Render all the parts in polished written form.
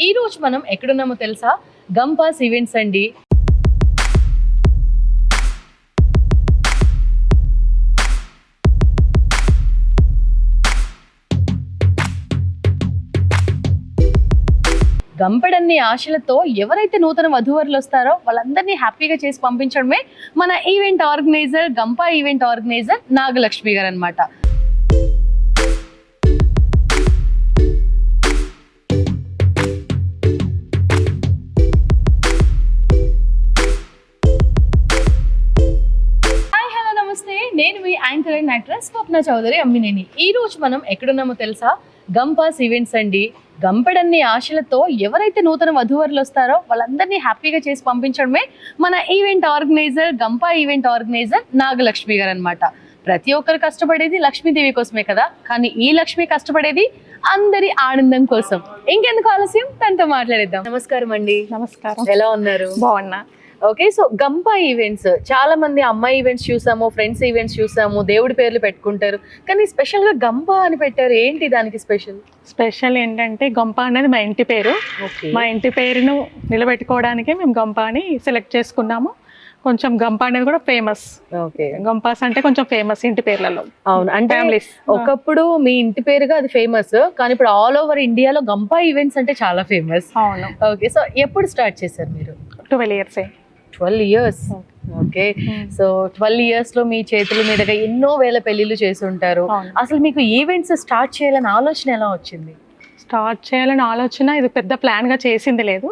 ఈ రోజు మనం ఎక్కడున్నామో తెలుసా? గంపాస్ ఈవెంట్స్ అండి. గంపెడన్ని ఆశలతో ఎవరైతే నూతన వధూవరులు వస్తారో వాళ్ళందరినీ హ్యాపీగా చేసి పంపించడమే మన event organiser, Gampa event organiser Nagalakshmi గారు అన్నమాట. నేను మీ anchor and actress Swapna Chowdary Ammineni. ఈ రోజు మనం ఎక్కడున్నామో తెలుసా? గంపాస్ ఈవెంట్స్ అండి. గంపెడన్ని ఆశలతో ఎవరైతే నూతన వధూవరులు వస్తారో వాళ్ళందరినీ హ్యాపీగా చేసి పంపించడమే మన event organiser, Gampa event organiser Nagalakshmi గారు అన్నమాట. ప్రతి ఒక్కరు కష్టపడేది లక్ష్మీదేవి కోసమే కదా, కానీ ఈ లక్ష్మి కష్టపడేది అందరి ఆనందం కోసం. ఇంకెందుకు ఆలస్యం, తనతో మాట్లాడేద్దాం. నమస్కారం అండి. నమస్కారం. ఎలా ఉన్నారు? బాగున్నా. ఓకే, సో గంపా ఈవెంట్స్ చాలా మంది అమ్మాయి ఈవెంట్స్ చూసాము, ఫ్రెండ్స్ ఈవెంట్స్ చూసాము, దేవుడి పేర్లు పెట్టుకుంటారు, కానీ స్పెషల్ గా గంపా అని పెట్టారు. ఏంటి దానికి స్పెషల్ ఏంటంటే గంప అనేది మా ఇంటి పేరు. మా ఇంటి పేరును నిలబెట్టుకోవడానికి మేము గంప అని సెలెక్ట్ చేసుకున్నాము. కొంచెం గంప అనేది కూడా ఫేమస్. గంపాస్ అంటే కొంచెం ఫేమస్ ఇంటి పేర్లలో. అవును, అంటే ఒకప్పుడు మీ ఇంటి పేరుగా అది ఫేమస్, కానీ ఇప్పుడు ఆల్ ఓవర్ ఇండియాలో గంపా ఈవెంట్స్ అంటే చాలా ఫేమస్. అవును. ఓకే, సో ఎప్పుడు స్టార్ట్ చేశారు మీరు? 12 years. 12 years. Okay, so 12 years లో మీ చేతుల మీదుగా ఎన్నో వేల పెళ్లిళ్ళు చేసి ఉంటారు. అసలు మీకు ఈవెంట్స్ స్టార్ట్ చేయాలని ఆలోచన ఎలా వచ్చింది? స్టార్ట్ చేయాలని ఆలోచన ఇది పెద్ద ప్లాన్ గా చేసింది లేదు.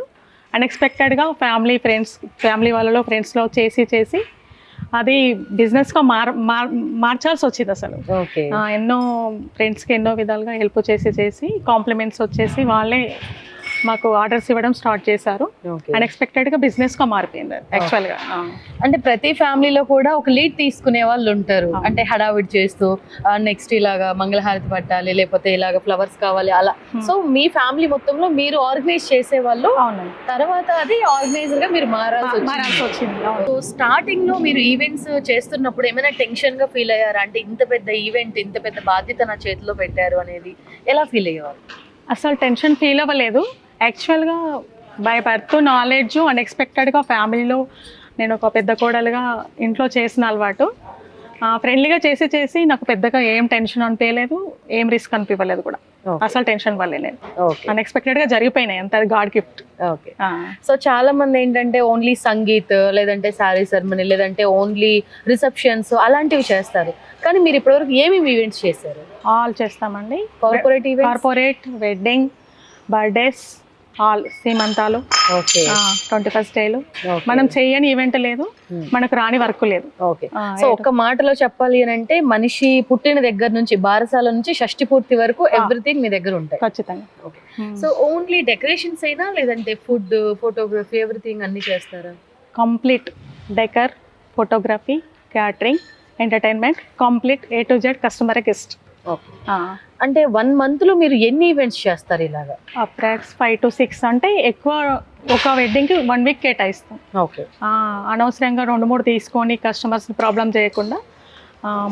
అన్ఎక్స్పెక్టెడ్ గా ఫ్యామిలీ వాళ్ళలో ఫ్రెండ్స్లో చేసి అది బిజినెస్ గా మార్చాల్సి వచ్చింది. అసలు ఎన్నో ఫ్రెండ్స్కి ఎన్నో విధాలుగా హెల్ప్ చేసి కాంప్లిమెంట్స్ వచ్చేసి వాళ్ళే మాకు ఆర్డర్స్ ఇవ్వడం స్టార్ట్ చేశారు. అన్ఎక్స్పెక్టెడ్ గా బిజినెస్ గా మారిపోయింది యాక్చువల్ గా. అంటే ప్రతి ఫ్యామిలీలో కూడా ఒక లీడ్ తీసుకునే వాళ్ళు ఉంటారు, అంటే హడావిడి చేస్తూ నెక్స్ట్ ఇలాగా మంగళహారతి పట్టాలి, లేకపోతే ఇలాగ ఫ్లవర్స్ కావాలి అలా. సో మీ ఫ్యామిలీ మొత్తంలో మీరు ఆర్గనైజ్ చేసే వాళ్ళు, తర్వాత అది ఆర్గనైజర్ గా మీరు మారాల్సి వచ్చింది. స్టార్టింగ్ లో మీరు ఈవెంట్స్ చేస్తున్నప్పుడు ఏమైనా టెన్షన్ గా ఫీల్ అయ్యారా? అంటే ఇంత పెద్ద ఈవెంట్, ఇంత పెద్ద బాధ్యత నా చేతిలో పెట్టారు అనేది ఎలా ఫీల్ అయ్యేవారు? అసలు టెన్షన్ ఫీల్ అవ్వలేదు. యాక్చువల్గా బై బర్త్ నాలెడ్జ్ అన్ఎక్స్పెక్టెడ్గా ఫ్యామిలీలో నేను ఒక పెద్ద కోడలుగా ఇంట్లో చేసిన అలవాటు. ఫ్రెండ్లీగా చేసి నాకు పెద్దగా ఏం టెన్షన్ అనిపించలేదు, ఏం రిస్క్ అనిపించలేదు కూడా. అసలు టెన్షన్ పడలేదు. అన్ఎక్స్పెక్టెడ్గా జరిగిపోయినాయి, అంత గాడ్ గిఫ్ట్. ఓకే, సో చాలా మంది ఏంటంటే ఓన్లీ సంగీత్, లేదంటే శారీ సెరమనీ, లేదంటే ఓన్లీ రిసెప్షన్స్ అలాంటివి చేస్తారు, కానీ మీరు ఇప్పటివరకు ఏమేమి ఈవెంట్స్ చేశారు? ఆల్ చేస్తామండి. కార్పొరేట్, వెడ్డింగ్, బర్త్డేస్, ఆల్ సీమంతాలు, 21st డేలు. మనం చేయని ఈవెంట్ లేదు, మనకు రాని వర్క్ లేదు. ఓకే, సో ఒక్క మాటలో చెప్పాలి అని అంటే మనిషి పుట్టిన దగ్గర నుంచి బారసాల నుంచి షష్టి పూర్తి వరకు ఎవ్రీథింగ్ మీ దగ్గర ఉంటాయి ఖచ్చితంగా. ఓకే, సో ఓన్లీ డెకరేషన్స్ అయినా లేదంటే ఫుడ్, ఫోటోగ్రఫీ ఎవ్రీథింగ్ అన్ని చేస్తారా? Complete decor, photography, catering, entertainment, complete A to Z customer guest. అంటే 1 month లో మీరు ఎన్ని ఈవెంట్స్ చేస్తారు ఇలాగా? Approx 5 to 6. అంటే ఎక్కువ ఒక వెడ్డింగ్కి 1 week కేటాయిస్తాం. ఓకే, అనవసరంగా 2-3 తీసుకొని కస్టమర్స్ ప్రాబ్లం చేయకుండా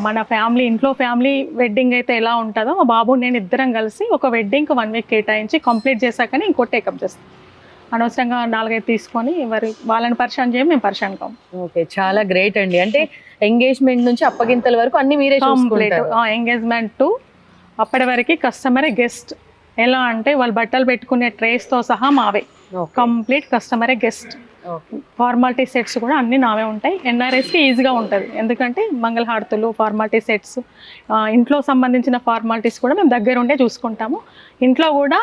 మన ఇంట్లో ఫ్యామిలీ వెడ్డింగ్ అయితే ఎలా ఉంటుందో మా బాబు నేను ఇద్దరం కలిసి ఒక వెడ్డింగ్కి 1 week కేటాయించి కంప్లీట్ చేశాకనే ఇంకోటి టేకప్ చేస్తాం. అనవసరంగా 4-5 తీసుకొని వాళ్ళని పరిశాన్ చేయం, మేము పరిశాన్ కాం. ఓకే, చాలా గ్రేట్ అండి. అంటే ఎంగేజ్మెంట్ నుంచి అప్పగింతల వరకు అన్ని మీరే చూసుకుంటారు? ఎంగేజ్మెంట్ టు అప్పటి వరకు కస్టమరే గెస్ట్. ఎలా అంటే వాళ్ళు బట్టలు పెట్టుకునే ట్రేస్తో సహా మావే. కంప్లీట్ కస్టమరే గెస్ట్. ఫార్మాలిటీ సెట్స్ కూడా అన్ని నావే ఉంటాయి. NRSకి ఈజీగా ఉంటుంది, ఎందుకంటే మంగళహారతులు, ఫార్మాలిటీ సెట్స్, ఇంట్లో సంబంధించిన ఫార్మాలిటీస్ కూడా మేము దగ్గర ఉండే చూసుకుంటాము. ఇంట్లో కూడా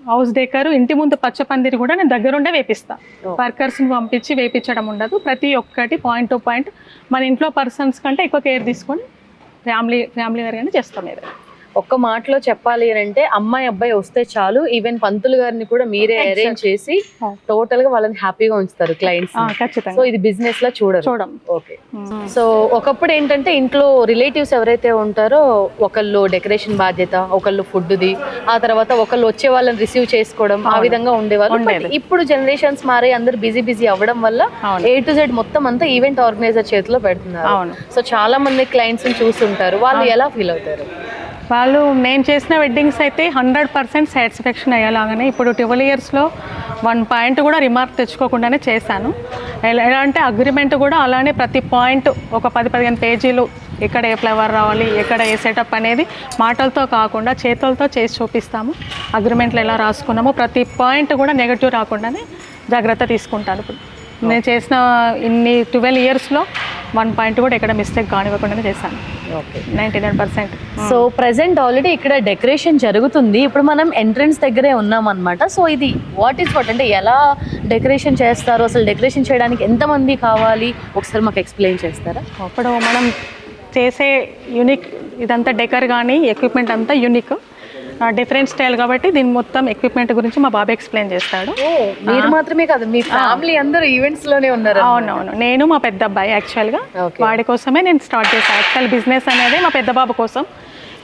హౌస్ డెకర్, ఇంటి ముందు పచ్చపందిరి కూడా నేను దగ్గరుండే వేపిస్తా. వర్కర్స్ని పంపించి వేపించడం ఉండదు. ప్రతి ఒక్కటి పాయింట్ టు పాయింట్ మన ఇంట్లో పర్సన్స్ కంటే ఎక్కువ కేర్ తీసుకొని ఫ్యామిలీ వరగానే చేస్తాం. ఏదైనా ఒక్క మాటలో చెప్పాలి అని అంటే అమ్మాయి అబ్బాయి వస్తే చాలు, ఈవెన్ పంతులు గారిని కూడా మీరే అరేంజ్ చేసి టోటల్ గా వాళ్ళని హ్యాపీగా ఉంచుతారు క్లయింట్స్. సో ఇది బిజినెస్ లా చూడం. ఓకే, సో ఒకప్పుడు ఏంటంటే ఇంట్లో రిలేటివ్స్ ఎవరైతే ఉంటారో ఒకళ్ళు డెకరేషన్ బాధ్యత, ఒకళ్ళు ఫుడ్ ది, ఆ తర్వాత ఒకళ్ళు వచ్చే వాళ్ళని రిసీవ్ చేసుకోవడం, ఆ విధంగా ఉండేవాళ్ళు. ఇప్పుడు జనరేషన్స్ మారి అందరు బిజీ అవ్వడం వల్ల A to Z మొత్తం అంతా ఈవెంట్ ఆర్గనైజర్ చేతిలో పెడుతున్నారు. సో చాలా మంది క్లయింట్స్ చూస్తుంటారు, వాళ్ళు ఎలా ఫీల్ అవుతారు? వాళ్ళు నేను చేసిన వెడ్డింగ్స్ అయితే 100% సాటిస్ఫాక్షన్ అయ్యేలాగానే ఇప్పుడు 12 ఇయర్స్లో 1 పాయింట్ కూడా రిమార్క్ తెచ్చుకోకుండానే చేశాను. ఎలా అంటే అగ్రిమెంట్ కూడా అలానే ప్రతి పాయింట్ ఒక 10-15 పేజీలు, ఎక్కడ ఏ ఫ్లవర్ రావాలి, ఎక్కడ ఏ సెటప్ అనేది మాటలతో కాకుండా చేతులతో చేసి చూపిస్తాము. అగ్రిమెంట్లో ఎలా రాసుకున్నామో ప్రతి పాయింట్ కూడా నెగటివ్ రాకుండానే జాగ్రత్త తీసుకుంటాను. ఇప్పుడు నేను చేసిన ఇన్ని 12 ఇయర్స్లో 1 పాయింట్ కూడా ఎక్కడ మిస్టేక్ కానివ్వకుండానే చేశాను. ఓకే, 99%. సో ప్రెసెంట్ ఆల్రెడీ ఇక్కడ డెకరేషన్ జరుగుతుంది. ఇప్పుడు మనం ఎంట్రన్స్ దగ్గరే ఉన్నాం అనమాట. సో ఇది వాట్ అంటే ఎలా డెకరేషన్ చేస్తారు, అసలు డెకరేషన్ చేయడానికి ఎంతమంది కావాలి, ఒకసారి మాకు ఎక్స్ప్లెయిన్ చేస్తారా? ఇప్పుడు మనం చేసే యూనిక్ ఇదంతా డెకర్ కానీ ఎక్విప్మెంట్ అంతా యూనిక్, డిఫరెంట్ స్టైల్ కాబట్టి దీని మొత్తం ఎక్విప్మెంట్ గురించి మా బాబు ఎక్స్ప్లెయిన్ చేస్తాడు. మీరు మాత్రమే కాదు, మీ ఫ్యామిలీ అందరూ ఈవెంట్స్ లోనే ఉన్నారు. అవునవును, నేను మా పెద్ద అబ్బాయి యాక్చువల్గా వాడి కోసమే నేను స్టార్ట్ చేశాను. యాక్చువల్ బిజినెస్ అనేది మా పెద్ద బాబు కోసం,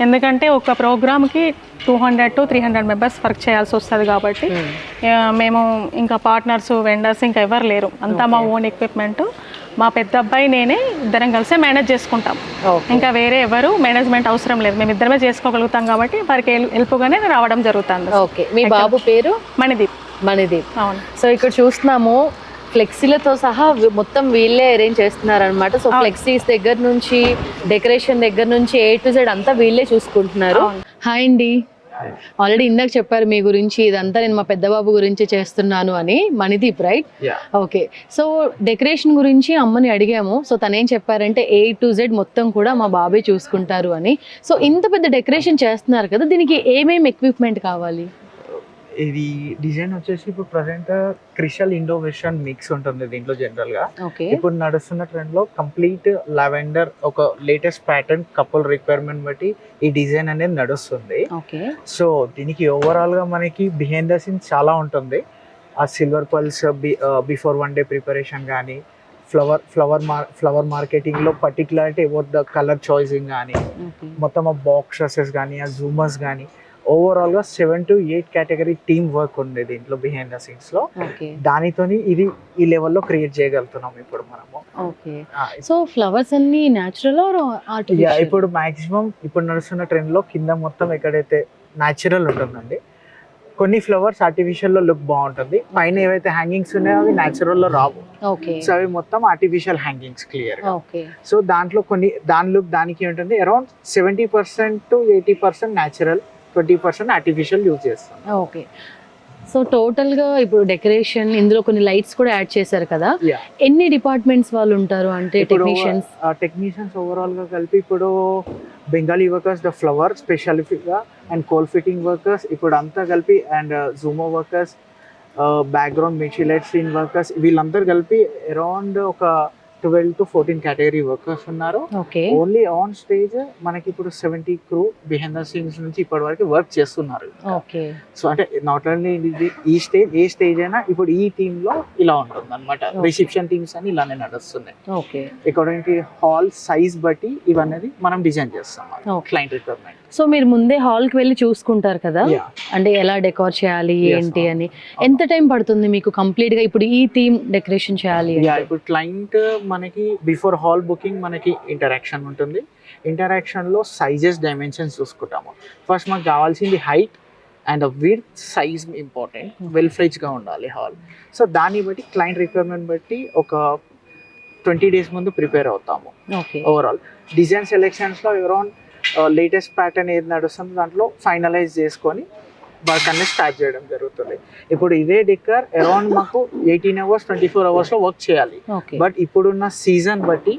ఎందుకంటే ఒక ప్రోగ్రామ్కి 200 to 300 మెంబర్స్ వర్క్ చేయాల్సి వస్తుంది కాబట్టి మేము ఇంకా పార్ట్నర్స్, వెండర్స్ ఇంకా ఎవరు లేరు, అంతా మా ఓన్ ఎక్విప్మెంట్. మా పెద్ద అబ్బాయి నేనే ఇద్దరం కలిసి మేనేజ్ చేసుకుంటాం. ఇంకా వేరే ఎవరు మేనేజ్మెంట్ అవసరం లేదు, మేము ఇద్దరమే చేసుకోగలుగుతాం కాబట్టి వారికి హెల్ప్గానే రావడం జరుగుతుంది. ఓకే, మీ బాబు పేరు? మణిదీప్. అవును. సో ఇక్కడ చూస్తున్నాము ఫ్లెక్సీలతో సహా మొత్తం వీళ్ళే అరేంజ్ చేస్తున్నారు అనమాట. సో ఫ్లెక్సీస్ దగ్గర నుంచి డెకరేషన్ దగ్గర నుంచి A to Z అంతా వీళ్ళే చూసుకుంటున్నారు. హాయ్ అండి, ఆల్రెడీ ఇందాక చెప్పారు మీ గురించి, ఇదంతా నేను మా పెద్ద బాబు గురించి చేస్తున్నాను అని. Manideep, right? Okay, so decoration గురించి అమ్మని అడిగాము. సో తనేం చెప్పారంటే A to Z మొత్తం కూడా మా బాబే చూసుకుంటారు అని. సో ఇంత పెద్ద డెకరేషన్ చేస్తున్నారు కదా, దీనికి ఏమేమి ఎక్విప్మెంట్ కావాలి? ఇది డిజైన్ వచ్చేసి ఇప్పుడు ప్రజెంట్ క్రిషల్ ఇండో వెస్టర్న్ మిక్స్ ఉంటుంది దీంట్లో జనరల్ గా. ఇప్పుడు నడుస్తున్న ట్రెండ్ లో కంప్లీట్ లావెండర్ ఒక లేటెస్ట్ ప్యాటర్న్ కపుల్ రిక్వైర్మెంట్ బట్టి ఈ డిజైన్ అనేది నడుస్తుంది. సో దీనికి ఓవరాల్ గా మనకి బిహైండ్ ద సీన్స్ చాలా ఉంటుంది. ఆ silver pulse before 1 day preparation కానీ, ఫ్లవర్ మార్కెటింగ్ లో పర్టికులారిటీ అబౌట్ ద కలర్ చాయిసింగ్ కానీ, మొత్తం ఆ బాక్సెస్ కానీ, ఆ జూమర్స్ కానీ, ఓవరాల్ గా 7 to 8 కేటగిరీ టీమ్ వర్క్ ఉంది దీంట్లో బిహైండ్ ద సీన్స్ లో. దానితోని ఇది ఈ లెవెల్లో క్రియేట్ చేయగలుగుతున్నాం ఇప్పుడు మనము. సో ఫ్లవర్స్ అన్ని న్యాచురల్ ఆర్టిఫిషియల్? ఇప్పుడు మాక్సిమం ఇప్పుడు నడుస్తున్న ట్రెండ్ లో కింద మొత్తం ఎక్కడైతే న్యాచురల్ ఉంటుందండి, కొన్ని ఫ్లవర్స్ ఆర్టిఫిషియల్ లో లుక్ బాగుంటుంది, పైన ఏవైతే హ్యాంగింగ్స్ ఉన్నాయో అవి న్యాచురల్ లో రావు. సో అవి మొత్తం ఆర్టిఫిషియల్ హ్యాంగింగ్స్ క్లియర్. సో దాంట్లో కొన్ని దాని లుక్ దానికి ఉంటుంది. Around 70% to 80% natural, 20% artificial use చేస్తాం. ఓకే, సో టోటల్ గా ఇప్పుడు డెకరేషన్ ఇందులో కొన్ని లైట్స్ కూడా యాడ్ చేశారు కదా, ఎన్ని డిపార్ట్మెంట్స్ వాళ్ళు ఉంటారు? అంటే టెక్నీషియన్స్ ఓవరాల్ గా కలిపి ఇప్పుడు బెంగాలీ వర్కర్స్, ద ఫ్లవర్ స్పెషాలిఫిక్ గా, అండ్ కోల్ ఫిట్టింగ్ వర్కర్స్ ఇప్పుడు అంతా కలిపి, అండ్ జూమో వర్కర్స్, బ్యాక్గ్రౌండ్ మెషిలైట్ సీన్ వర్కర్స్, వీళ్ళందరూ కలిపి అరౌండ్ ఒక 12 to 14 కేటగిరీ వర్కర్స్ ఉన్నారు. ఓన్లీ ఆన్ స్టేజ్ మనకి ఇప్పుడు 70 క్రూ బిహైండ్ ద సీన్స్ నుంచి ఇప్పటి వరకు వర్క్ చేస్తున్నారు. సో అంటే నాట్ ఓన్లీ ఈ స్టేజ్, ఏ స్టేజ్ అయినా ఇప్పుడు ఈ టీమ్ లో ఇలా ఉంటుంది అనమాట. రిసెప్షన్ టీమ్స్ అని ఇలానే నడుస్తున్నాయి. అకార్డింగ్ టు హాల్ సైజ్ బట్టి ఇవన్నీ మనం డిజైన్ చేస్తాం క్లయింట్ రిక్వైర్మెంట్. సో మీరు ముందే హాల్ కి వెళ్ళి చూసుకుంటారు కదా, అంటే ఎలా డెకోర్ చేయాలి ఏంటి అని. ఎంత టైం పడుతుంది మీకు కంప్లీట్ గా ఇప్పుడు ఈ థీమ్ డెకరేషన్ చేయాలి? ఇప్పుడు క్లయింట్ మనకి బిఫోర్ హాల్ బుకింగ్ మనకి ఇంటరాక్షన్ ఉంటుంది. ఇంటరాక్షన్ లో సైజెస్, డైమెన్షన్స్ చూసుకుంటాము. ఫస్ట్ మనకు కావాల్సింది height and width, size important, well fledged గా ఉండాలి హాల్. సో దాన్ని బట్టి క్లయింట్ రిక్వైర్మెంట్ బట్టి ఒక 20 days ముందు ప్రిపేర్ అవుతాము. ఓవరాల్ డిజైన్ సెలెక్షన్స్ లో అరౌండ్ లేటెస్ట్ ప్యాటర్న్ ఏది నడుస్తుందో దాంట్లో ఫైనలైజ్ చేసుకొని వర్క్ అనేది స్టార్ట్ చేయడం జరుగుతుంది. ఇప్పుడు ఇదే డెక్కర్ అరౌండ్ మాకు 18 hours 24 hours లో వర్క్ చేయాలి. బట్ ఇప్పుడున్న సీజన్ బట్టి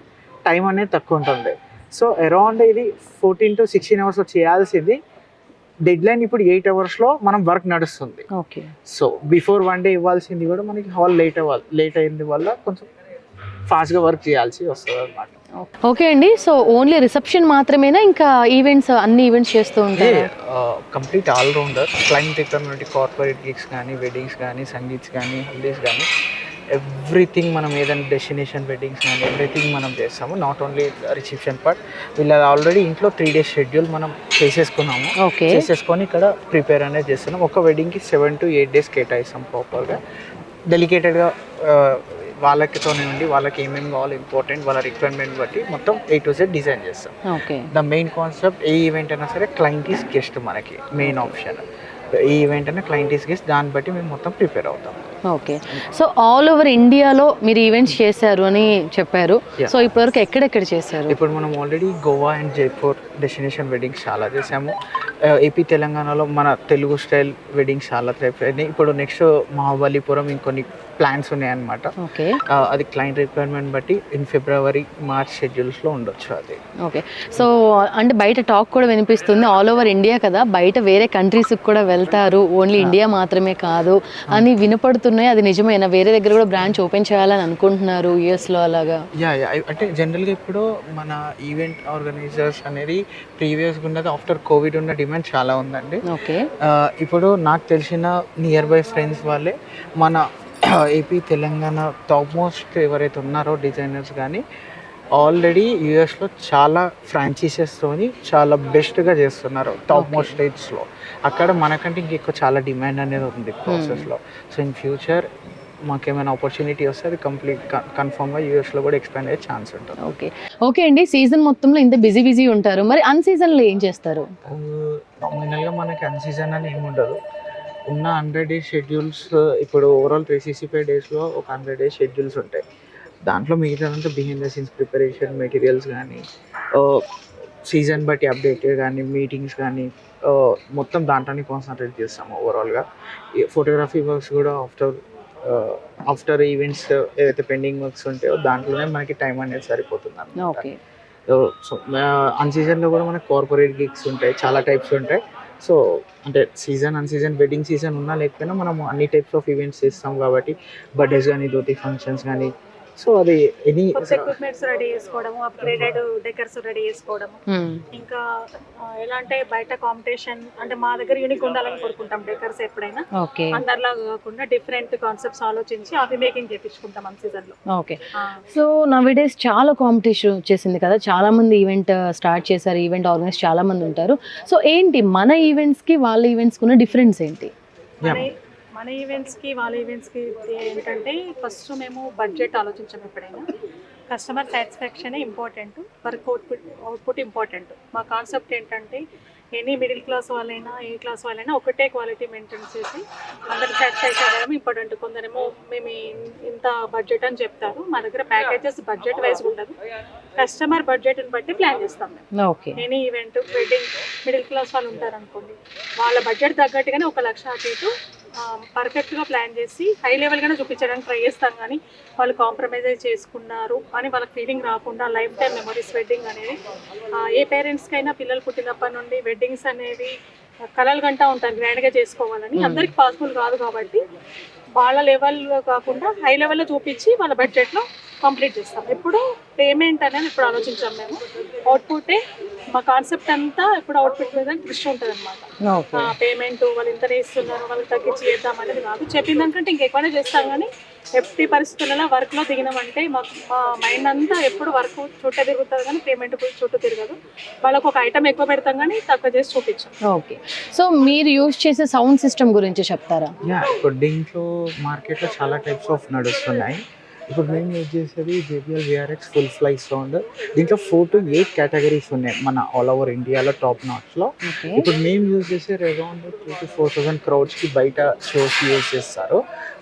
టైం అనేది తక్కువ ఉంటుంది. సో అరౌండ్ ఇది 14 to 16 hours లో చేయాల్సింది, డెడ్ లైన్ ఇప్పుడు 8 hours లో మనం వర్క్ నడుస్తుంది. సో బిఫోర్ 1 day ఇవ్వాల్సింది కూడా మనకి హాల్ లేట్ అయింది వల్ల కొంచెం ఫాస్ట్ గా వర్క్ చేయాల్సి వస్తుంది అన్నమాట. ఓకే అండి, సో ఓన్లీ రిసెప్షన్ మాత్రమేనా, ఇంకా ఈవెంట్స్ అన్ని ఈవెంట్స్ చేస్తూ ఉంటారు? Complete all rounder. Client requirement corporate gigs కానీ, వెడ్డింగ్స్ కానీ, సంగీత్స్ కానీ, హల్డీస్ కానీ, ఎవ్రీథింగ్ మనం ఏదైనా డెస్టినేషన్ వెడ్డింగ్స్ కానీ ఎవ్రీథింగ్ మనం చేస్తాము. Not only reception part. వీళ్ళ ఆల్రెడీ ఇంట్లో 3 days షెడ్యూల్ మనం చేసేసుకున్నాము. చేసేసుకొని ఇక్కడ ప్రిపేర్ అనేది చేస్తున్నాం. ఒక వెడ్డింగ్కి 7 to 8 days కేటాయిస్తాం ప్రాపర్గా. డెలికేటెడ్గా వాళ్ళకితోనే ఉండి వాళ్ళకి ఏమేమి కావాలి ఇంపార్టెంట్ వాళ్ళ రిక్వైర్మెంట్ బట్టి మొత్తం A to Z డిజైన్ చేస్తాం. Okay. The main concept A event అయినా సరే క్లయింట్ ఈస్ గెస్ట్ మనకి మెయిన్ ఆప్షన్. ఏ ఈవెంట్ అయినా క్లయింట్ ఈస్ గెస్ట్, దాన్ని బట్టి మేము మొత్తం ప్రిపేర్ అవుతాం. ఓకే. సో ఆల్ ఓవర్ ఇండియాలో మీరు ఈవెంట్స్ చేశారు అని చెప్పారు. సో ఇప్పటివరకు ఎక్కడెక్కడ చేశారు? ఇప్పుడు మనం already Goa and Jaipur destination weddings చాలా చేసాము. ఏపీ తెలంగాణలో మన తెలుగు స్టైల్ వెడ్డింగ్స్ చాలా టైప్ అయినాయి. ఇప్పుడు నెక్స్ట్ మహాబలిపురం ఇంకొన్ని ప్లాన్స్ ఉన్నాయన్నమాట. ఓకే. అది క్లయింట్ రిక్వైర్మెంట్ బట్టి ఇన్ ఫిబ్రవరి మార్చ్ షెడ్యూల్స్లో ఉండొచ్చు అది. ఓకే. సో అంటే బయట టాక్ కూడా వినిపిస్తుంది ఆల్ ఓవర్ ఇండియా కదా, బయట వేరే కంట్రీస్కి కూడా వెళ్తారు, ఓన్లీ ఇండియా మాత్రమే కాదు అని వినపడుతున్నాయి. అది నిజమేనా? వేరే దగ్గర కూడా బ్రాంచ్ ఓపెన్ చేయాలని అనుకుంటున్నారు యూఎస్లో అలాగా? యా అంటే జనరల్గా ఇప్పుడు మన ఈవెంట్ ఆర్గనైజర్స్ అనేది ప్రీవియస్గా ఉన్నది ఆఫ్టర్ కోవిడ్ ఉన్న డిమాండ్ చాలా ఉందండి. ఓకే. ఇప్పుడు నాకు తెలిసిన నియర్ బై ఫ్రెండ్స్ వాళ్ళే మన ఏపీ తెలంగాణ టాప్ మోస్ట్ ఎవరైతే ఉన్నారో డిజైనర్స్ కానీ ఆల్రెడీ యూఎస్లో చాలా ఫ్రాంచైజెస్తోని చాలా బెస్ట్గా చేస్తున్నారు టాప్ మోస్ట్ స్టేట్స్లో. అక్కడ మనకంటే ఇంకెక్కువ చాలా డిమాండ్ అనేది ఉంది ప్రాసెస్లో. సో ఇన్ ఫ్యూచర్ మాకేమైనా ఆపర్చునిటీ వస్తే అది కంప్లీట్ కన్ఫర్మ్గా యూఎస్లో కూడా ఎక్స్పాండ్ అయ్యే ఛాన్స్ ఉంటుంది. ఓకే. ఓకే అండి, సీజన్ మొత్తంలో ఇంత బిజీ ఉంటారు, మరి అన్ సీజన్లో ఏం చేస్తారు? నామినల్గా మనకి అన్ సీజన్ అని ఏమి ఉండదు. ఉన్న 100 days షెడ్యూల్స్ ఇప్పుడు ఓవరాల్ 365 daysలో ఒక 100 days షెడ్యూల్స్ ఉంటాయి. దాంట్లో మిగతాదంతా behind the scenes preparation materials కానీ సీజన్ బట్టి అప్డేట్ కానీ మీటింగ్స్ కానీ మొత్తం దాంట్లోనే కాన్సన్ట్రేట్ చేస్తాము ఓవరాల్గా. ఫోటోగ్రఫీ వర్క్స్ కూడా ఆఫ్టర్ ఈవెంట్స్ ఏదైతే పెండింగ్ వర్క్స్ ఉంటాయో దాంట్లోనే మనకి టైం అనేది సరిపోతుంది అన్నమాట. ఓకే. సో అన్ సీజన్లో కూడా మనకి కార్పొరేట్ గిగ్స్ ఉంటాయి, చాలా టైప్స్ ఉంటాయి. సో అంటే సీజన్ అన్ సీజన్ వెడ్డింగ్ సీజన్ ఉన్నా లేకపోయినా మనం అన్ని టైప్స్ ఆఫ్ ఈవెంట్స్ చేస్తాం కాబట్టి బర్త్డేస్ కానీ ధోతి ఫంక్షన్స్ కానీ సో అది ఎనీ ఎక్విప్మెంట్స్ రెడీ చేసుకోవడము, అప్గ్రేడెడ్ డెకర్స్ రెడీ చేసుకోవడము, ఇంకా ఎలా అంటే బయట కాంపిటీషన్ అంటే మా దగ్గర యూనిక్ ఉండాలని కోరుకుంటాం డెకర్స్ ఎప్పుడైనా. ఓకే. అందరిలాగా కాకుండా డిఫరెంట్ కాన్సెప్ట్స్ ఆలోచించి అవి మేకింగ్ చేపించుకుంటాం అన్ సీజన్ లో. ఓకే. సో నౌడేస్ చాలా కాంపిటీషన్ వచ్చేసింది కదా, చాలా మంది ఈవెంట్ స్టార్ట్ చేశారు, ఈవెంట్ ఆర్గనైజ్ చాలా మంది ఉంటారు. సో ఏంటి మన ఈవెంట్స్ కి వాళ్ళ ఈవెంట్స్ కు ఉన్న డిఫరెన్స్ ఏంటి? మన ఈవెంట్స్కి వాళ్ళ ఈవెంట్స్కి ఏంటంటే ఫస్ట్ మేము బడ్జెట్ ఆలోచించాం. ఎప్పుడైనా కస్టమర్ సాటిస్ఫాక్షనే ఇంపార్టెంట్, వర్క్ అవుట్పుట్ ఇంపార్టెంట్. మా కాన్సెప్ట్ ఏంటంటే ఎనీ మిడిల్ క్లాస్ వాళ్ళైనా ఏ క్లాస్ వాళ్ళైనా ఒకటే క్వాలిటీ మెయింటైన్ చేసి అందరికి సాటిస్ఫై చేయడం ఇంపార్టెంట్. కొందరేమో మేము ఇంత బడ్జెట్ అని చెప్తారు, మా దగ్గర ప్యాకేజెస్ బడ్జెట్ వైజ్ ఉండదు, కస్టమర్ బడ్జెట్ని బట్టి ప్లాన్ చేస్తాం మేము. Okay. Any event wedding middle class వాళ్ళు ఉంటారు అనుకోండి, వాళ్ళ బడ్జెట్ తగ్గట్టుగానే 1 లక్ష అటు ఇటు పర్ఫెక్ట్గా ప్లాన్ చేసి హై లెవెల్గానే చూపించడానికి ట్రై చేస్తాం. కానీ వాళ్ళు కాంప్రమైజ్ చేసుకున్నారు అని వాళ్ళకి ఫీలింగ్ రాకుండా లైఫ్ టైం మెమరీస్ వెడ్డింగ్ అనేది ఏ పేరెంట్స్కైనా పిల్లలు పుట్టినప్పటి నుండి వెడ్డింగ్స్ అనేవి కలలు గంటా ఉంటారు గ్రాండ్గా చేసుకోవాలని, అందరికి పాసిబుల్ కాదు కాబట్టి వాళ్ళ లెవెల్లో కాకుండా హై లెవెల్లో చూపించి వాళ్ళ బడ్జెట్లో కంప్లీట్ చేస్తాం. ఎప్పుడు పేమెంట్ అనేది ఇప్పుడు ఆలోచించాం మేము, అవుట్పుటే మా కాన్సెప్ట్ అంతా ఇప్పుడు అవుట్పుట్ మీద దృష్టి ఉంటుంది అనమాట. పేమెంట్ వాళ్ళు ఇంతనే ఇస్తున్నారు వాళ్ళకి తగ్గించి చేద్దాం అనేది కాదు, చెప్పిన దానికంటే ఇంకెక్కువనే చేస్తాం. కానీ ఎప్పటి పరిస్థితులలో వర్క్లో దిగినామంటే మా మైండ్ అంతా ఎప్పుడు వర్క్ చుట్టూ తిరుగుతుంది కానీ పేమెంట్ చుట్టూ తిరగదు. వాళ్ళకు ఒక ఐటమ్ ఎక్కువ పెడతాం కానీ తక్కువ చేసి చూపించాం. ఓకే. సో మీరు యూజ్ చేసే సౌండ్ సిస్టమ్ గురించి చెప్తారా? ఇప్పుడు దీంట్లో మార్కెట్లో చాలా టైప్స్ ఆఫ్ నడుస్తున్నాయి. ఇప్పుడు మేము యూజ్ చేసేది JBL VRX full fly sound. దీంట్లో 4 to 8 కేటగిరీస్ ఉన్నాయి మన ఆల్ ఓవర్ ఇండియాలో టాప్ నాట్స్లో. ఇప్పుడు మేము యూజ్ చేసే అరౌండ్ 2,000 to 4,000 క్రౌడ్స్కి బయట షోస్ యూజ్ చేస్తారు.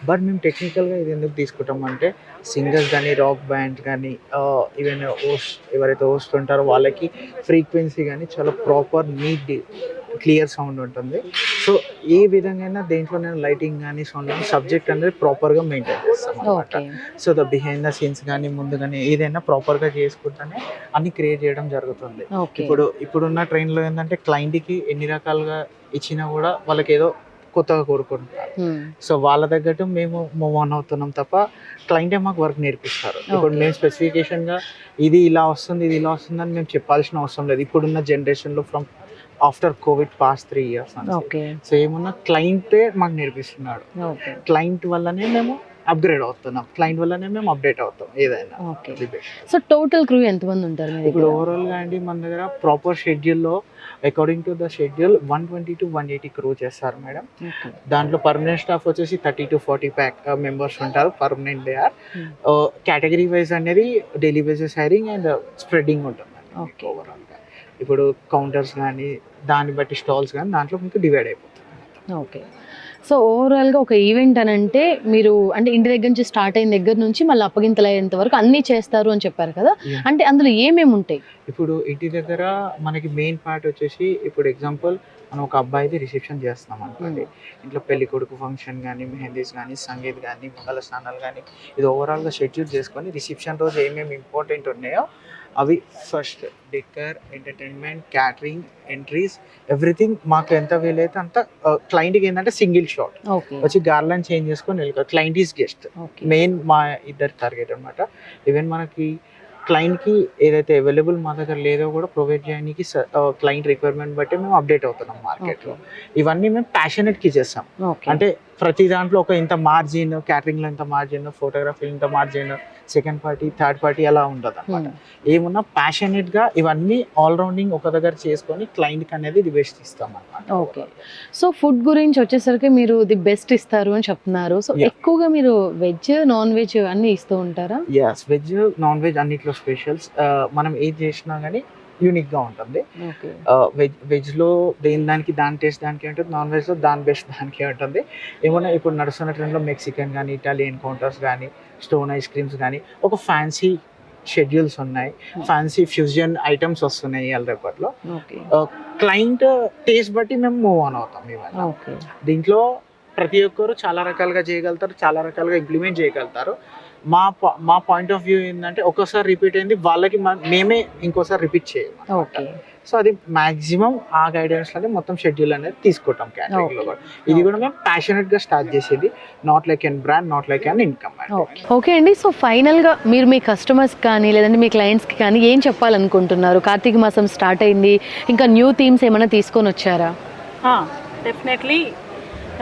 బట్ మేము టెక్నికల్గా ఇది ఎందుకు తీసుకుంటామంటే సింగర్స్ కానీ రాక్ బ్యాండ్ కానీ ఈవెన్ హోస్ట్ ఎవరైతే హోస్ట్ ఉంటారో వాళ్ళకి ఫ్రీక్వెన్సీ కానీ చాలా ప్రాపర్ నీట్ క్లియర్ సౌండ్ ఉంటుంది. సో ఏ విధంగా దేంట్లో నేను లైటింగ్ కానీ సౌండ్ కానీ సబ్జెక్ట్ అనేది ప్రాపర్గా మెయింటైన్ చేస్తాం అనమాట. So the behind the scenes కానీ ముందు కానీ ఏదైనా ప్రాపర్గా చేసుకుంటేనే అన్ని క్రియేట్ చేయడం జరుగుతుంది. ఇప్పుడున్న ట్రైన్లో ఏంటంటే క్లయింట్కి ఎన్ని రకాలుగా ఇచ్చినా కూడా వాళ్ళకి ఏదో కొత్తగా కోరుకుంటున్నారు. సో వాళ్ళ తగ్గట్టు మేము మూవ్ ఆన్ అవుతున్నాం తప్ప క్లయింటే మాకు వర్క్ నేర్పిస్తారు. ఇప్పుడు మేము స్పెసిఫికేషన్గా ఇది ఇలా వస్తుంది ఇది ఇలా వస్తుంది అని మేము చెప్పాల్సిన అవసరం లేదు. ఇప్పుడున్న జనరేషన్లో from after Covid past 3 years. Okay so ఏమన్నా క్లయింటే మాకు నేర్పిస్తున్నాడు. ఓకే క్లయింట్ వల్లనే మేము అప్గ్రేడ్ అవుతున్నాం, క్లయింట్ వల్లనే మేము అప్డేట్ అవుతాం ఏదైనా. ఓకే సో టోటల్ క్రూ ఎంతమంది ఉంటారు మీ ఇప్పుడు దగ్గర? ఓవరాల్గా అండి మన దగ్గర ప్రాపర్ షెడ్యూల్లో according to the schedule 120 to 180 crew చేస్తారు మేడం. ఓకే దాంట్లో పర్మనెంట్ స్టాఫ్ వచ్చేసి 30 to 40 మెంబర్స్ ఉంటారు permanent. They are category wise అనేది daily basis hiring and spreading ఉంటుంది ఓకే ఓవరాల్గా. ఇప్పుడు కౌంటర్స్ కానీ దాన్ని బట్టి స్టాల్స్ కానీ దాంట్లో మీకు డివైడ్ అయిపోతుంది. ఓకే సో ఓవరాల్గా ఒక ఈవెంట్ అని అంటే మీరు అంటే ఇంటి దగ్గర నుంచి స్టార్ట్ అయిన దగ్గర నుంచి మళ్ళీ అప్పగింతలు అయ్యేంత వరకు అన్నీ చేస్తారు అని చెప్పారు కదా, Yeah. అంటే అందులో ఏమేమి ఉంటాయి? ఇప్పుడు ఇంటి దగ్గర మనకి మెయిన్ పార్ట్ వచ్చేసి ఇప్పుడు ఎగ్జాంపుల్ మనం ఒక అబ్బాయిది రిసెప్షన్ చేస్తున్నాం అనుకోండి, ఇంట్లో పెళ్లి కొడుకు ఫంక్షన్ కానీ మెహందీస్ కానీ సంగీత్ కానీ మంగళ స్నానాలు కానీ ఇది ఓవరాల్గా షెడ్యూల్ చేసుకొని రిసెప్షన్ రోజు ఏమేమి ఇంపార్టెంట్ ఉన్నాయో అవి first decker, entertainment, catering, entries, everything మాకు ఎంత వీలైతే అంత. క్లయింట్కి ఏంటంటే సింగిల్ షాట్ ఓకే వచ్చి గార్లెండ్ చేంజ్ చేసుకొని వెళ్ళిపోయి client is guest okay main మా ఇద్దరు టార్గెట్ అనమాట. ఈవెన్ మనకి క్లయింట్కి ఏదైతే అవైలబుల్ మా దగ్గర లేదో కూడా ప్రొవైడ్ చేయడానికి క్లయింట్ రిక్వైర్మెంట్ బట్టి మేము అప్డేట్ అవుతున్నాం మార్కెట్లో. ఇవన్నీ మేము ప్యాషనెట్కి చేస్తాం. ఓకే అంటే ప్రతి దాంట్లో ఒక ఇంత మార్జిన్, క్యాటరింగ్లో ఇంత మార్జిన్, ఫోటోగ్రఫీ ఇంత margin, second party, third party అలా ఉంటుంది అనమాట. ఏమున్నా ప్యాషనెట్గా ఇవన్నీ ఆల్రౌండింగ్ ఒక దగ్గర చేసుకొని క్లయింట్కి అనేది ఇది బెస్ట్ ఇస్తాం అనమాట. ఓకే సో ఫుడ్ గురించి వచ్చేసరికి మీరు ది బెస్ట్ ఇస్తారు అని చెప్తున్నారు. So Yeah. ఎక్కువగా మీరు వెజ్ నాన్ వెజ్ అన్నీ ఇస్తూ ఉంటారా? ఎస్, వెజ్ నాన్ వెజ్ అన్నిట్లో స్పెషల్స్ మనం ఏది చేసినా కానీ యూనిక్గా ఉంటుంది. ఓకే వెజ్లో దానికి దాని టేస్ట్ దానికి ఉంటుంది, నాన్ వెజ్లో దాని బెస్ట్ దానికి ఉంటుంది. ఏమన్నా ఇప్పుడు నడుస్తున్న ట్రెండ్లో మెక్సికన్ కానీ ఇటాలియన్ కౌంటర్స్ కానీ స్టోన్ ఐస్ క్రీమ్స్ కానీ ఒక ఫ్యాన్సీ షెడ్యూల్స్ ఉన్నాయి, ఫ్యాన్సీ ఫ్యూజన్ ఐటమ్స్ వస్తున్నాయి ఇవాళ రేపట్లో. ఓకే క్లయింట్ టేస్ట్ బట్టి మేము మూవ్ ఆన్ అవుతాం. ఇవన్నీ ఓకే దీంట్లో ప్రతి ఒక్కరు చాలా రకాలుగా చేయగలుగుతారు, చాలా రకాలుగా ఇంప్లిమెంట్ చేయగలుగుతారు. మా పాయింట్ ఆఫ్ వ్యూ ఏంటంటే ఒక్కోసారి రిపీట్ అయింది వాళ్ళకి మేమే ఇంకోసారి రిపీట్ చేయాలి. ఓకే సో అది మాక్సిమం ఆ గైడెన్స్ లోనే మొత్తం షెడ్యూల్ అనేది తీసుకుంటాం క్యాటరింగ్ లో కూడా. ఇది కూడా మేము ప్యాషనెట్ గా స్టార్ట్ చేసేది, not like an brand, not like an income. Okay అండి. సో ఫైనల్గా మీరు మీ కస్టమర్స్ కానీ లేదంటే మీ క్లయింట్స్కి కానీ ఏం చెప్పాలనుకుంటున్నారు? కార్తీక మాసం స్టార్ట్ అయింది, ఇంకా న్యూ థీమ్స్ ఏమైనా తీసుకొని వచ్చారా? డెఫినెట్లీ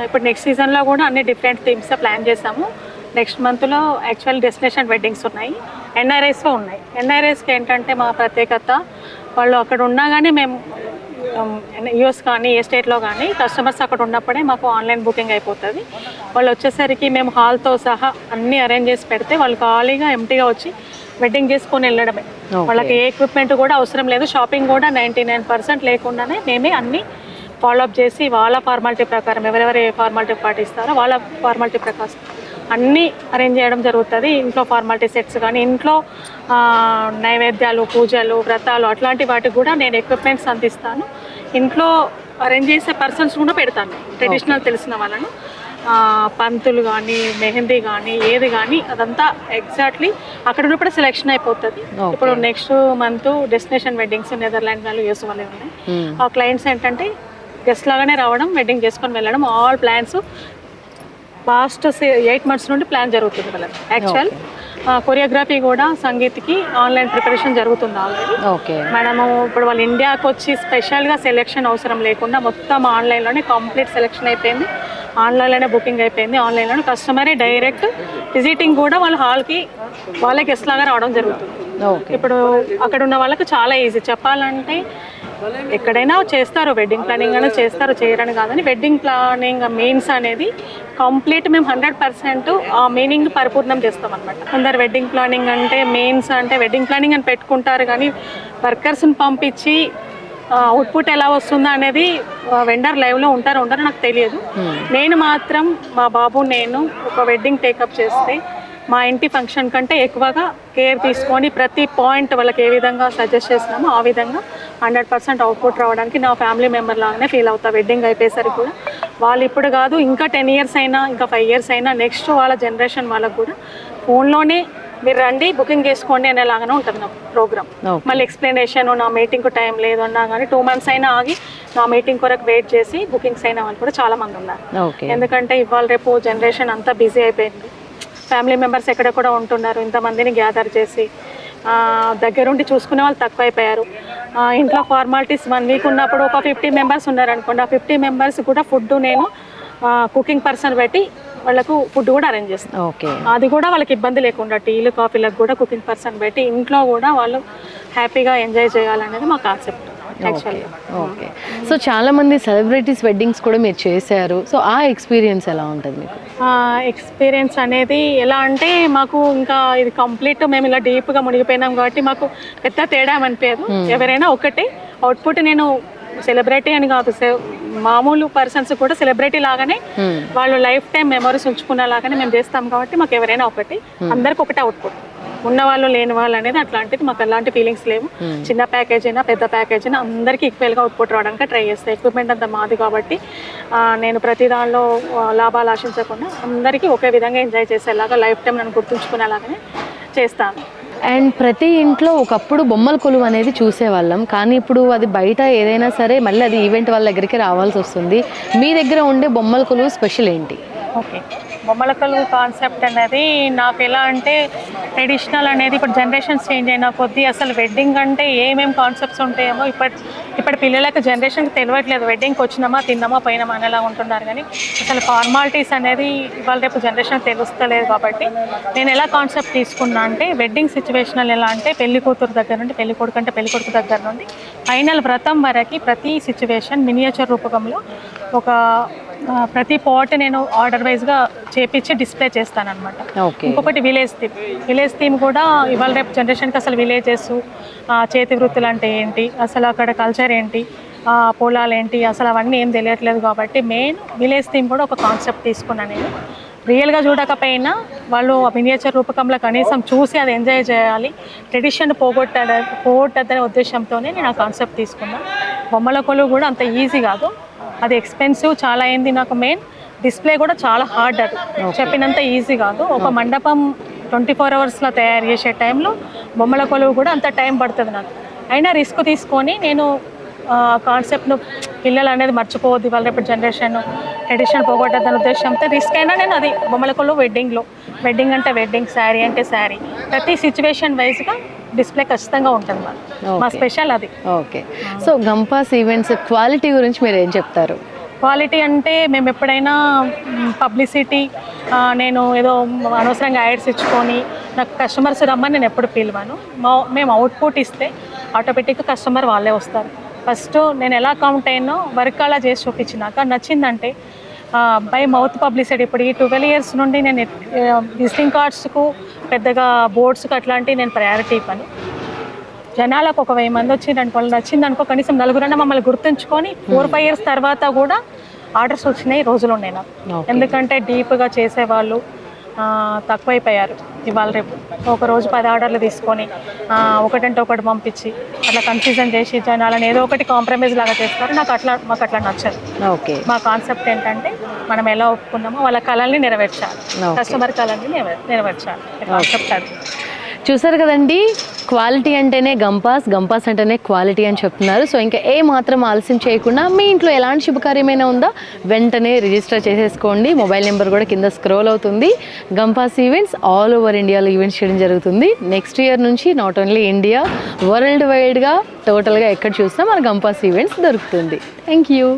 ఇప్పుడు నెక్స్ట్ సీజన్లో కూడా అన్ని డిఫరెంట్ థీమ్స్ ప్లాన్ చేసాము. నెక్స్ట్ మంత్లో యాక్చువల్ డెస్టినేషన్ వెడ్డింగ్స్ ఉన్నాయి, ఎన్ఆర్ఐస్లో ఉన్నాయి. ఎన్ఆర్ఐస్కి ఏంటంటే మా ప్రత్యేకత, వాళ్ళు అక్కడ ఉన్నా కానీ మేము యూఎస్ కానీ ఏ స్టేట్లో కానీ కస్టమర్స్ అక్కడ ఉన్నప్పుడే మాకు ఆన్లైన్ బుకింగ్ అయిపోతుంది. వాళ్ళు వచ్చేసరికి మేము హాల్తో సహా అన్నీ అరేంజ్ చేసి పెడితే వాళ్ళు ఖాళీగా ఎంటీగా వచ్చి వెడ్డింగ్ చేసుకొని వెళ్ళడమే. వాళ్ళకి ఏ ఎక్విప్మెంట్ కూడా అవసరం లేదు, షాపింగ్ కూడా 99% లేకుండానే మేమే అన్నీ ఫాలోఅప్ చేసి వాళ్ళ ఫార్మాలిటీ ప్రకారం ఎవరెవరు ఏ ఫార్మాలిటీ పాటిస్తారో వాళ్ళ ఫార్మాలిటీ ప్రకారం అన్నీ అరేంజ్ చేయడం జరుగుతుంది. ఇంట్లో ఫార్మాలిటీ సెట్స్ కానీ ఇంట్లో నైవేద్యాలు, పూజలు, వ్రతాలు అట్లాంటి వాటికి కూడా నేను ఎక్విప్మెంట్స్ అందిస్తాను. ఇంట్లో అరేంజ్ చేసే పర్సన్స్ కూడా పెడతాను, ట్రెడిషనల్ తెలిసిన వాళ్ళను. పంతులు కానీ మెహందీ కానీ ఏది కానీ అదంతా ఎగ్జాక్ట్లీ అక్కడ ఉన్నప్పుడు సెలెక్షన్ అయిపోతుంది. ఇప్పుడు next month destination weddings Netherland వాళ్ళు యూఎస్ వాళ్ళే ఉన్నాయి. ఆ క్లయింట్స్ ఏంటంటే గెస్ట్ లాగానే రావడం, వెడ్డింగ్ చేసుకొని వెళ్ళడం. ఆల్ ప్లాన్స్ పాస్ట్ 8 months నుండి ప్లాన్ జరుగుతుంది వాళ్ళకి. యాక్చువల్ కొరియోగ్రఫీ కూడా సంగీత్కి ఆన్లైన్ ప్రిపరేషన్ జరుగుతుంది ఆల్రెడీ. ఓకే మనము ఇప్పుడు వాళ్ళు ఇండియాకి వచ్చి స్పెషల్గా సెలెక్షన్ అవసరం లేకుండా మొత్తం ఆన్లైన్లోనే కంప్లీట్ సెలెక్షన్ అయిపోయింది, ఆన్లైన్లోనే బుకింగ్ అయిపోయింది. ఆన్లైన్లోనే కస్టమరే డైరెక్ట్ విజిటింగ్ కూడా వాళ్ళ హాల్కి వాళ్ళే గెస్ట్ లాగా రావడం జరుగుతుంది. ఇప్పుడు అక్కడ ఉన్న వాళ్ళకి చాలా ఈజీ. చెప్పాలంటే ఎక్కడైనా చేస్తారు, వెడ్డింగ్ ప్లానింగ్ అనేది చేస్తారు, చేయరని కాదని. వెడ్డింగ్ ప్లానింగ్ మీన్స్ అనేది కంప్లీట్ మేము 100% ఆ మీనింగ్ పరిపూర్ణం చేస్తాం అనమాట. అందరు వెడ్డింగ్ ప్లానింగ్ అంటే మెయిన్స్ అంటే వెడ్డింగ్ ప్లానింగ్ అని పెట్టుకుంటారు, కానీ వర్కర్స్ని పంపించి అవుట్పుట్ ఎలా వస్తుందో అనేది వెండర్ లైవ్లో ఉంటారో నాకు తెలియదు. నేను మాత్రం మా బాబు నేను ఒక వెడ్డింగ్ టేకప్ చేస్తే మా ఇంటి ఫంక్షన్ కంటే ఎక్కువగా కేర్ తీసుకొని ప్రతి పాయింట్ వాళ్ళకి ఏ విధంగా సజెస్ట్ చేసినామో ఆ విధంగా 100% అవుట్పుట్ రావడానికి నా ఫ్యామిలీ మెంబర్ లాగానే ఫీల్ అవుతా. వెడ్డింగ్ అయిపోయేసరికి కూడా వాళ్ళు ఇప్పుడు కాదు ఇంకా 10 years అయినా ఇంకా 5 years అయినా నెక్స్ట్ వాళ్ళ జనరేషన్ వాళ్ళకు కూడా ఫోన్లోనే మీరు రండి బుకింగ్ చేసుకోండి అనేలాగానే ఉంటుంది నా ప్రోగ్రామ్. మళ్ళీ ఎక్స్ప్లెనేషన్ నా మీటింగ్కు టైం లేదు అన్నా కానీ 2 months అయినా ఆగి నా మీటింగ్ కొరకు వెయిట్ చేసి బుకింగ్స్ అయిన వాళ్ళు కూడా చాలా మంది ఉన్నారు. ఎందుకంటే ఇవాళ రేపు జనరేషన్ అంతా బిజీ అయిపోయింది, ఫ్యామిలీ మెంబర్స్ ఎక్కడెక్కడ ఉంటున్నారు, ఇంతమందిని గ్యాదర్ చేసి దగ్గరుండి చూసుకునే వాళ్ళు తక్కువైపోయారు. ఇంట్లో ఫార్మాలిటీస్ 1 వీక్ ఉన్నప్పుడు ఒక 50 మెంబర్స్ ఉన్నారనుకోండి, ఆ 50 మెంబర్స్ కూడా ఫుడ్ నేను కుకింగ్ పర్సన్ పెట్టి వాళ్ళకు ఫుడ్ కూడా అరేంజ్ చేస్తాను. ఓకే, అది కూడా వాళ్ళకి ఇబ్బంది లేకుండా టీలు కాఫీలకు కూడా కుకింగ్ పర్సన్ పెట్టి ఇంట్లో కూడా వాళ్ళు హ్యాపీగా ఎంజాయ్ చేయాలనేది మా కాన్సెప్ట్ యాక్చువల్గా. ఓకే. సో చాలా మంది సెలబ్రిటీస్ వెడ్డింగ్స్ కూడా మీరు చేశారు. సో ఆ ఎక్స్పీరియన్స్ ఎలా ఉంటుంది మీకు? ఎక్స్పీరియన్స్ అనేది ఎలా అంటే మాకు ఇంకా ఇది కంప్లీట్ మేము ఇలా డీప్గా మునిగిపోయినాం కాబట్టి మాకు పెద్ద తేడా అనిపించదు. ఎవరైనా ఒకటి అవుట్పుట్ నేను సెలబ్రిటీ అని కాదు, మామూలు పర్సన్స్ కూడా సెలబ్రిటీ లాగానే వాళ్ళు లైఫ్ టైం మెమరీస్ ఉంచుకునే లాగానే మేము చేస్తాం కాబట్టి మాకు ఎవరైనా ఒకటి, అందరికి ఒకటే అవుట్పుట్. ఉన్న వాళ్ళు లేని వాళ్ళు అనేది అట్లాంటిది మాకు అలాంటి ఫీలింగ్స్ లేవు. చిన్న ప్యాకేజ్ అయినా పెద్ద ప్యాకేజ్ అయినా అందరికీ ఈక్వల్గా అవుట్పుట్ రావడానికి ట్రై చేస్తాను. ఎక్విప్మెంట్ అంతా మాది కాబట్టి నేను ప్రతి దానిలో లాభాలు ఆశించకుండా అందరికీ ఒకే విధంగా ఎంజాయ్ చేసేలాగా లైఫ్ టైం నన్ను గుర్తుంచుకునేలాగానే చేస్తాను. అండ్ ప్రతి ఇంట్లో ఒకప్పుడు బొమ్మల కొలువు అనేది చూసేవాళ్ళం, కానీ ఇప్పుడు అది బయట ఏదైనా సరే మళ్ళీ అది ఈవెంట్ వాళ్ళ దగ్గరికి రావాల్సి వస్తుంది. మీ దగ్గర ఉండే బొమ్మల కొలువు స్పెషల్ ఏంటి? ఓకే, బొమ్మల కొలువు కాన్సెప్ట్ అనేది నాకు ఎలా అంటే ట్రెడిషనల్ అనేది ఇప్పుడు జనరేషన్స్ చేంజ్ అయిన కొద్దీ అసలు వెడ్డింగ్ అంటే ఏమేమి కాన్సెప్ట్స్ ఉంటాయేమో ఇప్పటి పిల్లలకు జనరేషన్కి తెలియట్లేదు. వెడ్డింగ్కి వచ్చినామా తిన్నామా పోయినామా అనేలా ఉంటున్నారు, కానీ అసలు ఫార్మాలిటీస్ అనేది ఇవాళ రేపు జనరేషన్ తెలుస్తలేదు. కాబట్టి నేను ఎలా కాన్సెప్ట్ తీసుకున్నా అంటే వెడ్డింగ్ సిచ్యువేషనల్ ఎలా అంటే పెళ్లి కూతురు దగ్గర నుండి పెళ్లి కొడుకు అంటే పెళ్లి కొడుకు దగ్గర నుండి ఫైనల్ వ్రతం వరకు ప్రతి సిచ్యువేషన్ మినియేచర్ రూపకంలో ఒక ప్రతి పాట్ నేను ఆర్డర్ వైజ్గా చేపించి డిస్ప్లే చేస్తానన్నమాట. ఇంకొకటి విలేజ్ థీమ్ కూడా ఇవాళ రేపు జనరేషన్కి అసలు విలేజెస్ చేతి వృత్తులు అంటే ఏంటి, అసలు అక్కడ కల్చర్ ఏంటి, పొలాలు ఏంటి, అసలు అవన్నీ ఏం తెలియట్లేదు. కాబట్టి మెయిన్ విలేజ్ థీమ్ కూడా ఒక కాన్సెప్ట్ తీసుకున్నాను. నేను రియల్గా చూడకపోయినా వాళ్ళు మినియేచర్ రూపకంలో కనీసం చూసి అది ఎంజాయ్ చేయాలి, ట్రెడిషన్ పోగొట్టదనే ఉద్దేశంతోనే నేను ఆ కాన్సెప్ట్ తీసుకున్నాను. బొమ్మల కొలువు కూడా అంత ఈజీ కాదు, అది ఎక్స్పెన్సివ్ చాలా అయింది. నాకు మెయిన్ డిస్ప్లే కూడా చాలా హార్డ్, అది చెప్పినంత ఈజీ కాదు. ఒక మండపం 24 అవర్స్లో తయారు చేసే టైంలో బొమ్మల కొలువు కూడా అంత టైం పడుతుంది నాకు. అయినా రిస్క్ తీసుకొని నేను కాన్సెప్ట్ను పిల్లలు అనేది మర్చిపోవద్దు, ఇవాళ రేపు జనరేషన్ ట్రెడిషన్ పోగొట్టద్దనే ఉద్దేశంతో రిస్క్ అయినా నేను అది బొమ్మల కొలువు వెడ్డింగ్ అంటే వెడ్డింగ్, శారీ అంటే శారీ, ప్రతి సిచ్యువేషన్ వైజ్గా డిస్ప్లే ఖచ్చితంగా ఉంటుంది. మా స్పెషల్ అది. ఓకే, సో గంపాస్ ఈవెంట్స్ క్వాలిటీ గురించి మీరు ఏం చెప్తారు? క్వాలిటీ అంటే మేము ఎప్పుడైనా పబ్లిసిటీ నేను ఏదో అనవసరంగా యాడ్స్ ఇచ్చుకొని నాకు కస్టమర్స్ రమ్మని నేను ఎప్పుడు పిలవను. మేము అవుట్పుట్ ఇస్తే ఆటోమేటిక్గా కస్టమర్ వాళ్ళే వస్తారు. ఫస్ట్ నేను ఎలా కౌంట్ అయినో వర్క్ అలా చేసి చూపించినాక నచ్చిందంటే బై మౌత్ పబ్లిసిటీ. ఇప్పుడు ఈ 12 ఇయర్స్ నుండి నేను విజిటింగ్ కార్డ్స్కు పెద్దగా బోర్డ్స్కి అట్లాంటివి నేను ప్రయారిటీ ఇవ్వను. జనాలకు ఒక 1000 మంది వచ్చిందనుకో, నచ్చింది అనుకో, కనీసం నలుగురన్నా మమ్మల్ని గుర్తుంచుకొని 4-5 ఇయర్స్ తర్వాత కూడా ఆర్డర్స్ వచ్చినాయి రోజులు ఉన్నాయి నాకు. ఎందుకంటే డీప్గా చేసేవాళ్ళు తక్కువైపోయారు. ఇవాళ రేపు ఒక రోజు 10 ఆర్డర్లు తీసుకొని ఒకటంటే ఒకటి పంపించి అట్లా కన్ఫ్యూజన్ చేసి జనాలను ఏదో ఒకటి కాంప్రమైజ్ లాగా చేస్తారు. మాకు అట్లా నచ్చదు. ఓకే, మా కాన్సెప్ట్ ఏంటంటే మనం ఎలా ఒప్పుకున్నామో వాళ్ళ కళల్ని నెరవేర్చాలి, కస్టమర్ కళల్ని నెరవేర్చాలి. కాన్సెప్ట్ అది. చూసారు కదండి, క్వాలిటీ అంటేనే గంపాస్ అంటేనే క్వాలిటీ అని చెప్తున్నారు. సో ఇంకా ఏ మాత్రం ఆలస్యం చేయకుండా మీ ఇంట్లో ఎలాంటి శుభకార్యమైనా ఉందా వెంటనే రిజిస్టర్ చేసేసుకోండి. మొబైల్ నెంబర్ కూడా కింద స్క్రోల్ అవుతుంది. గంపాస్ ఈవెంట్స్ ఆల్ ఓవర్ ఇండియాలో ఈవెంట్స్ చేయడం జరుగుతుంది. నెక్స్ట్ ఇయర్ నుంచి నాట్ ఓన్లీ ఇండియా, వరల్డ్ వైడ్గా టోటల్గా ఎక్కడ చూసినా మన గంపాస్ ఈవెంట్స్ దొరుకుతుంది. Thank you.